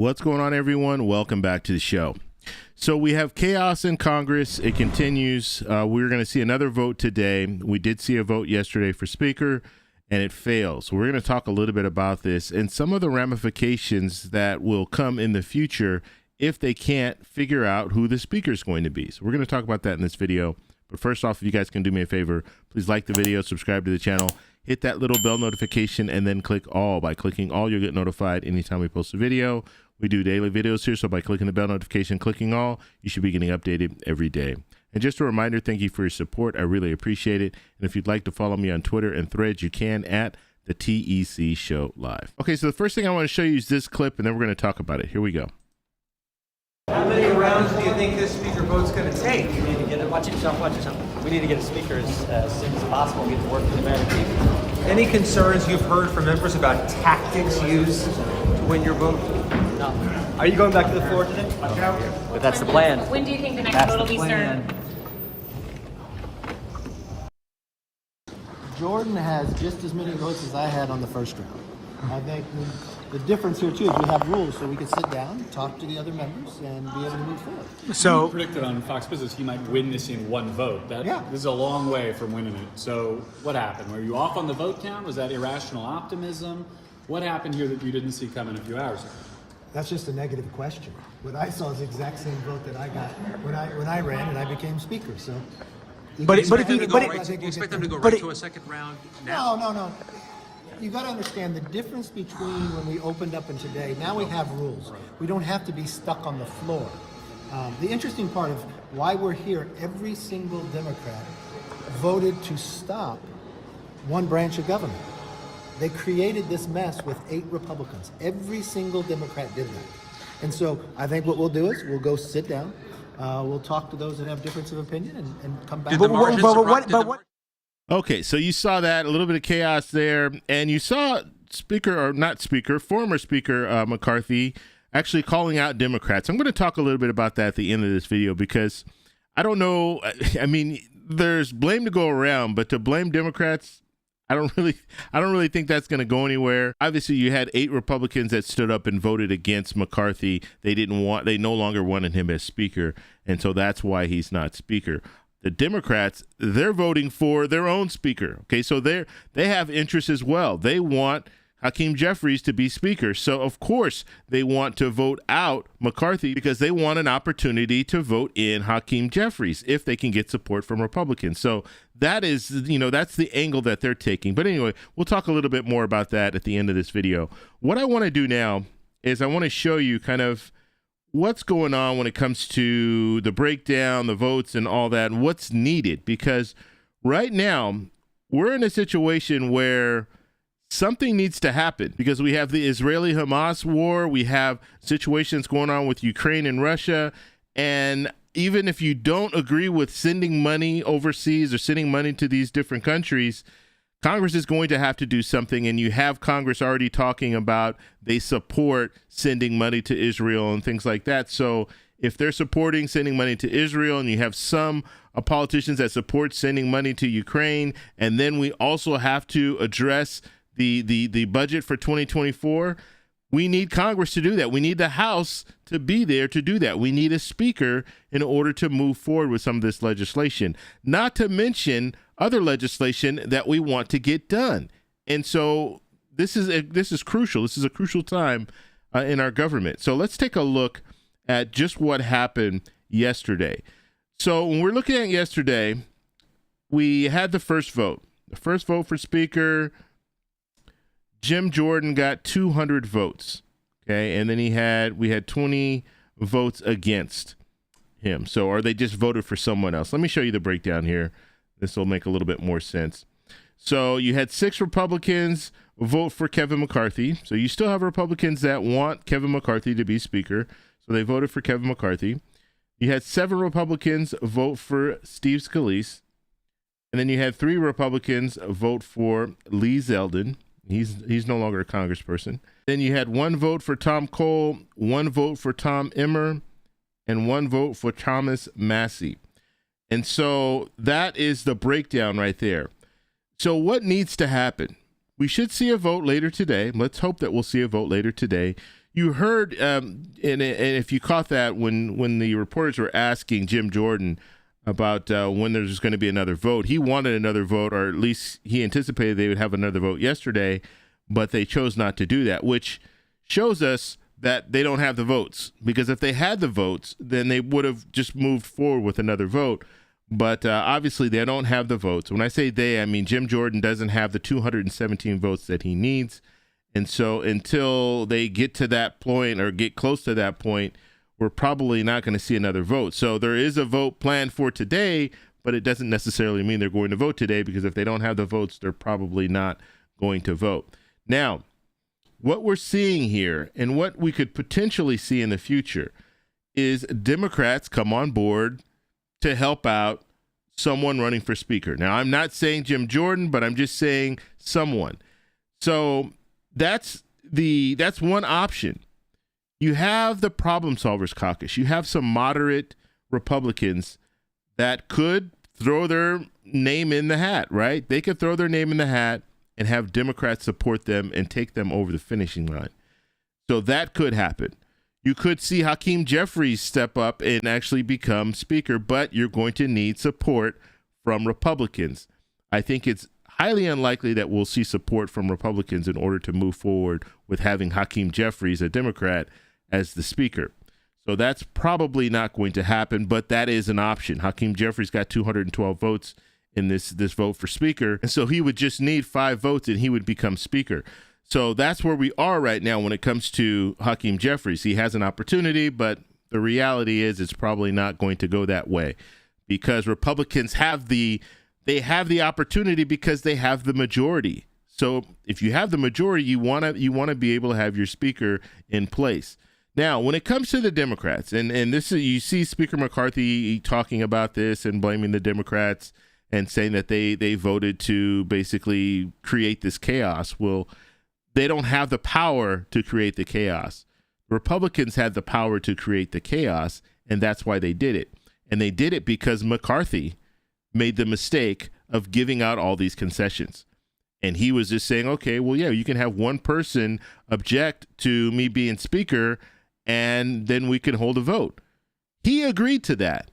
What's going on, everyone? Welcome back to the show. So we have chaos in Congress. It continues. We're going to see another vote today. We did see a vote yesterday for Speaker, and it fails. So we're going to talk a little bit about this and some of the ramifications that will come in the future if they can't figure out who the Speaker is going to be. So we're going to talk about that in this video. But first off, if you guys can do me a favor, please like the video, subscribe to the channel, hit that little bell notification, and then click all. By clicking all, you'll get notified anytime we post a video. We do daily videos here, so by clicking the bell notification, clicking all, you should be getting updated every day. And just a reminder, thank you for your support. I really appreciate it. And if you'd like to follow me on Twitter and Threads, you can at the TEC Show Live. Okay, so the first thing I want to show you is this clip, and then we're going to talk about it. Here we go. How many rounds do you think this speaker vote's going to take? We need to get it. Watch yourself. We need to get a speaker as soon as possible. Get to work for the American people. Any concerns you've heard from members about tactics used to win your vote? No. Are you going back to the floor today? But that's the plan. When do you think the next vote will be served? Jordan has just as many votes as I had on the first round. I think the difference here too is we have rules, so we can sit down, talk to the other members, and be able to move forward. So you predicted on Fox Business he might win this in one vote. This is a long way from winning it. So what happened? Were you off on the vote count? Was that irrational optimism? What happened here that you didn't see coming a few hours ago? That's just a negative question. What I saw is the exact same vote that I got when I ran and I became speaker. So, Do you expect them to go right to a second round now? No. You got to understand the difference between when we opened up and today. Now we have rules. We don't have to be stuck on the floor. The interesting part of why we're here, every single Democrat voted to stop one branch of government. They created this mess with 8 Republicans. Every single Democrat did that. And so I think what we'll do is we'll go sit down. We'll talk to those that have difference of opinion and come back. Okay, so you saw that, a little bit of chaos there, and you saw former Speaker McCarthy actually calling out Democrats. I'm going to talk a little bit about that at the end of this video because I don't know. I mean, there's blame to go around, but to blame Democrats, I don't really think that's going to go anywhere. Obviously, you had 8 Republicans that stood up and voted against McCarthy. They no longer wanted him as Speaker, and so that's why he's not Speaker. The Democrats, they're voting for their own Speaker. Okay, so they have interests as well. They want Hakeem Jeffries to be Speaker. So, of course, they want to vote out McCarthy because they want an opportunity to vote in Hakeem Jeffries if they can get support from Republicans. So that is, that's the angle that they're taking. But anyway, we'll talk a little bit more about that at the end of this video. What I want to do now is I want to show you kind of what's going on when it comes to the breakdown, the votes, and all that, and what's needed. Because right now, we're in a situation where something needs to happen because we have the Israeli-Hamas war, we have situations going on with Ukraine and Russia, and even if you don't agree with sending money overseas or sending money to these different countries, Congress is going to have to do something, and you have Congress already talking about they support sending money to Israel and things like that. So if they're supporting sending money to Israel, and you have some politicians that support sending money to Ukraine, and then we also have to address the budget for 2024, we need Congress to do that. We need the House to be there to do that. We need a speaker in order to move forward with some of this legislation, not to mention other legislation that we want to get done. And so this is crucial. This is a crucial time in our government. So let's take a look at just what happened yesterday. So when we're looking at yesterday, we had the first vote. The first vote for Speaker, Jim Jordan got 200 votes, okay, and then we had 20 votes against him. So, or they just voted for someone else. Let me show you the breakdown here. This will make a little bit more sense. So you had 6 Republicans vote for Kevin McCarthy. So you still have Republicans that want Kevin McCarthy to be Speaker. So they voted for Kevin McCarthy. You had 7 Republicans vote for Steve Scalise. And then you had 3 Republicans vote for Lee Zeldin. He's no longer a congressperson. Then you had 1 vote for Tom Cole, 1 vote for Tom Emmer, and 1 vote for Thomas Massey. And so that is the breakdown right there. So what needs to happen? We should see a vote later today. Let's hope that we'll see a vote later today. you heard, and if you caught that when the reporters were asking Jim Jordan about when there's going to be another vote, he wanted another vote, or at least he anticipated they would have another vote yesterday, but they chose not to do that, which shows us that they don't have the votes, because if they had the votes, then they would have just moved forward with another vote. But obviously they don't have the votes. When I say they, I mean Jim Jordan doesn't have the 217 votes that he needs. And so until they get to that point or get close to that point, we're probably not going to see another vote. So there is a vote planned for today, but it doesn't necessarily mean they're going to vote today, because if they don't have the votes, they're probably not going to vote. Now, what we're seeing here and what we could potentially see in the future is Democrats come on board to help out someone running for speaker. Now, I'm not saying Jim Jordan, but I'm just saying someone. So that's one option. You have the Problem Solvers Caucus. You have some moderate Republicans that could throw their name in the hat, right? They could throw their name in the hat and have Democrats support them and take them over the finishing line. So that could happen. You could see Hakeem Jeffries step up and actually become speaker, but you're going to need support from Republicans. I think it's highly unlikely that we'll see support from Republicans in order to move forward with having Hakeem Jeffries, a Democrat, as the speaker. So that's probably not going to happen, but that is an option. Hakeem Jeffries got 212 votes in this vote for speaker, and so he would just need 5 votes and he would become speaker. So that's where we are right now when it comes to Hakeem Jeffries. He has an opportunity, but the reality is it's probably not going to go that way, because Republicans have the opportunity because they have the majority. So if you have the majority, you want to be able to have your speaker in place. Now, when it comes to the Democrats, and this is, you see Speaker McCarthy talking about this and blaming the Democrats and saying that they voted to basically create this chaos. Well, they don't have the power to create the chaos. Republicans had the power to create the chaos, and that's why they did it. And they did it because McCarthy made the mistake of giving out all these concessions. And he was just saying, okay, well, yeah, you can have one person object to me being speaker, and then we can hold a vote. He agreed to that,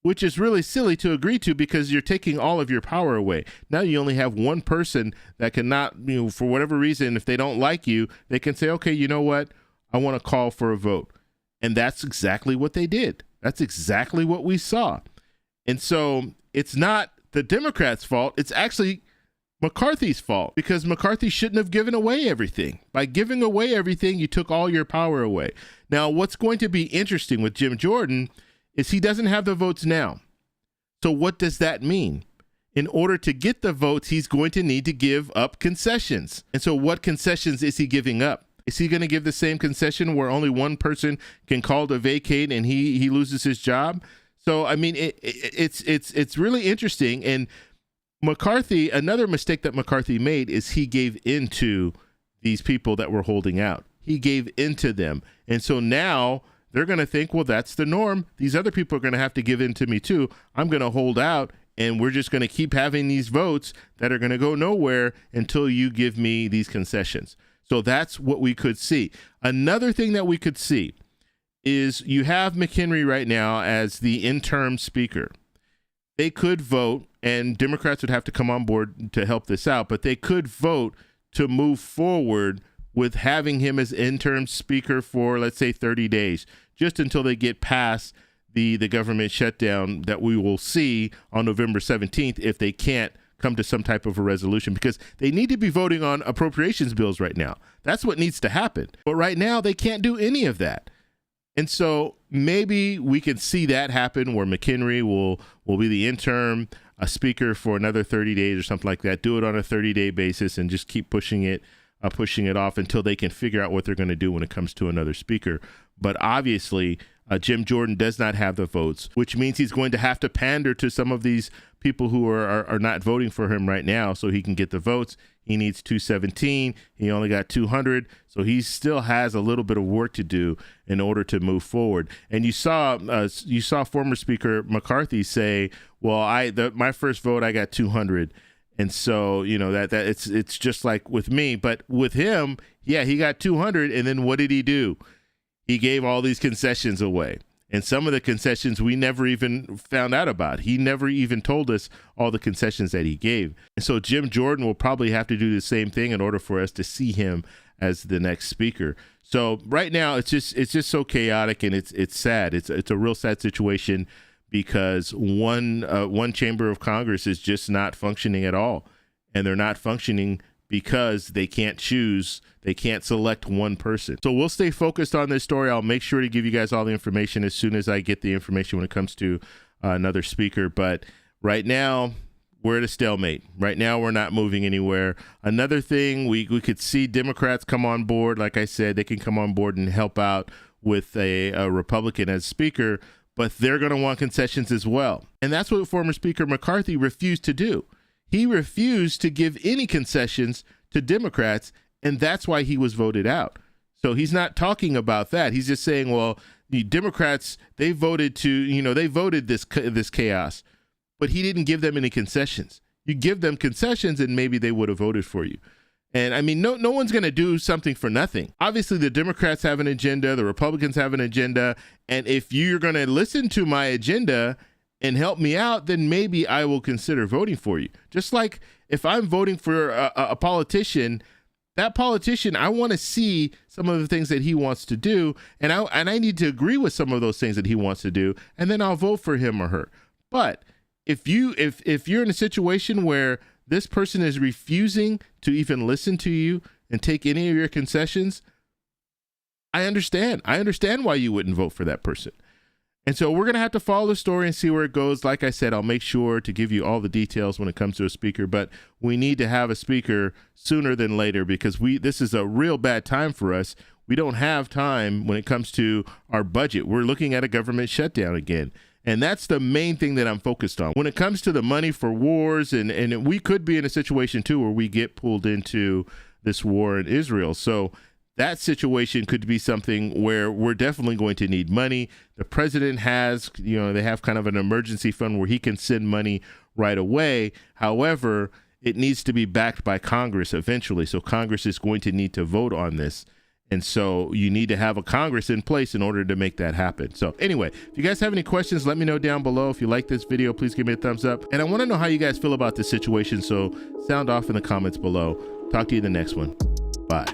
which is really silly to agree to, because you're taking all of your power away. Now you only have one person that cannot, for whatever reason, if they don't like you, they can say, okay, you know what? I want to call for a vote. And that's exactly what they did. That's exactly what we saw. And so it's not the Democrats' fault. It's actually McCarthy's fault, because McCarthy shouldn't have given away everything. By giving away everything, you took all your power away. Now, what's going to be interesting with Jim Jordan is he doesn't have the votes now. So what does that mean? In order to get the votes, he's going to need to give up concessions. And so what concessions is he giving up? Is he going to give the same concession where only one person can call to vacate and he loses his job? So, I mean, it's really interesting. And McCarthy, another mistake that McCarthy made is he gave into these people that were holding out. He gave into them. And so now they're going to think, well, that's the norm. These other people are going to have to give in to me too. I'm going to hold out, and we're just going to keep having these votes that are going to go nowhere until you give me these concessions. So that's what we could see. Another thing that we could see is you have McHenry right now as the interim speaker. They could vote, and Democrats would have to come on board to help this out, but they could vote to move forward with having him as interim speaker for, let's say, 30 days, just until they get past the government shutdown that we will see on November 17th if they can't come to some type of a resolution, because they need to be voting on appropriations bills right now. That's what needs to happen. But right now, they can't do any of that. And so maybe we can see that happen where McHenry will be the interim speaker for another 30 days or something like that. Do it on a 30-day basis and just keep pushing it off until they can figure out what they're going to do when it comes to another speaker. But obviously, Jim Jordan does not have the votes, which means he's going to have to pander to some of these people who are not voting for him right now so he can get the votes. He needs 217. He only got 200. So he still has a little bit of work to do in order to move forward. And you saw former Speaker McCarthy say, well, my first vote, I got 200. And so, you know, that it's just like with me, but with him, yeah, he got 200. And then what did he do? He gave all these concessions away. And some of the concessions we never even found out about. He never even told us all the concessions that he gave. And so Jim Jordan will probably have to do the same thing in order for us to see him as the next speaker. So right now it's just so chaotic, and it's sad. It's a real sad situation because one chamber of Congress is just not functioning at all. And they're not functioning because they can't select one person. So we'll stay focused on this story. I'll make sure to give you guys all the information as soon as I get the information when it comes to another speaker. But right now, we're at a stalemate. Right now, we're not moving anywhere. Another thing, we could see Democrats come on board. Like I said, they can come on board and help out with a Republican as speaker, but they're going to want concessions as well. And that's what former Speaker McCarthy refused to do. He refused to give any concessions to Democrats, and that's why he was voted out. So he's not talking about that. He's just saying, well, the Democrats, they voted this chaos, but he didn't give them any concessions. You give them concessions and maybe they would have voted for you. And I mean, no one's going to do something for nothing. Obviously, the Democrats have an agenda, the Republicans have an agenda, and if you're going to listen to my agenda and help me out, then maybe I will consider voting for you. Just like if I'm voting for a politician, that politician, I want to see some of the things that he wants to do, and I need to agree with some of those things that he wants to do, and then I'll vote for him or her. But if you're in a situation where this person is refusing to even listen to you and take any of your concessions, I understand. I understand why you wouldn't vote for that person. And so we're going to have to follow the story and see where it goes. Like I said, I'll make sure to give you all the details when it comes to a speaker, but we need to have a speaker sooner than later because this is a real bad time for us. We don't have time when it comes to our budget. We're looking at a government shutdown again. And that's the main thing that I'm focused on. When it comes to the money for wars, and we could be in a situation too where we get pulled into this war in Israel. So that situation could be something where we're definitely going to need money. The president has, they have kind of an emergency fund where he can send money right away. However, it needs to be backed by Congress eventually. So Congress is going to need to vote on this. And so you need to have a Congress in place in order to make that happen. So anyway, if you guys have any questions, let me know down below. If you like this video, please give me a thumbs up. And I want to know how you guys feel about this situation. So sound off in the comments below. Talk to you in the next one. Bye.